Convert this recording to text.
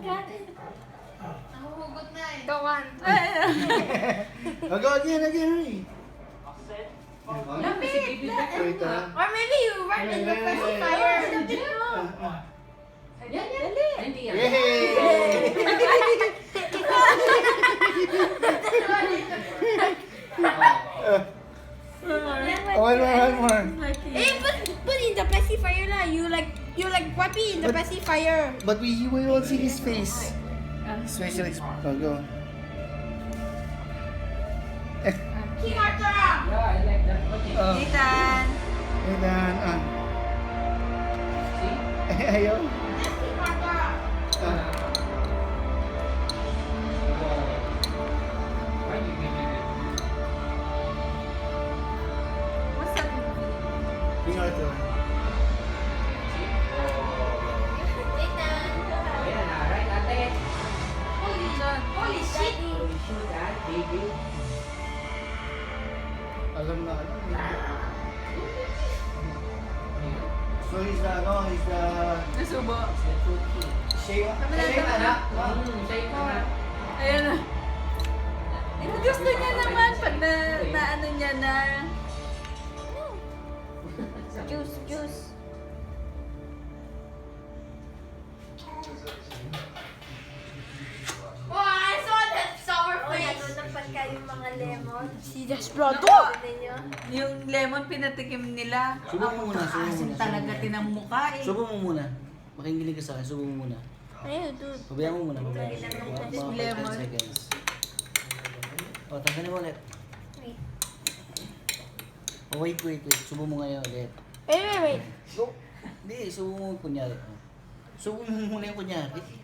Nahuhugot na eh. Go on. Oh, go again, hurry. Lapit! Wait, Or maybe you run in the pacifier. Yan. Dali. Hindi yan. Yay! One more. Eh, put in the pacifier lah. You like wipe it in the pacifier. But we won't see his face. Special oh, go. King Arthur! Yeah, I like that. Okay. Ethan. And then, See? ayaw. King Arthur! Why you give it? What's that movie? King Arthur. Nathan! Ayan na, right, ate? Holy shit! Holy shoot, ah, baby. Alam na. So he's the, he's the Nasubo. It's the truth key. shake, Sabi na shake ito. anak. Shake ko na. Ayan na. Gusto niya naman pag na ano niya na. Juice. Oh, I saw that sour face. Nanunapan kayong mga lemon. Si Desperado. Ninyo. Yung lemon pinatikim nila. Subo mo muna, subo mo Asim muna, talaga subo mo. tinang mukha eh. Subo mo muna. Makikinig ka sa akin, subo mo muna. Ayun, dude. Pabayaan mo muna, pabayaan mo. Mga Lemon. 10 seconds. O, tanggalin mo ulit. Wait. O, wait. Subo mo ngayon ulit. Wait. Go. Hindi, subo mo kunyari. Subo mo muna yung kunyari.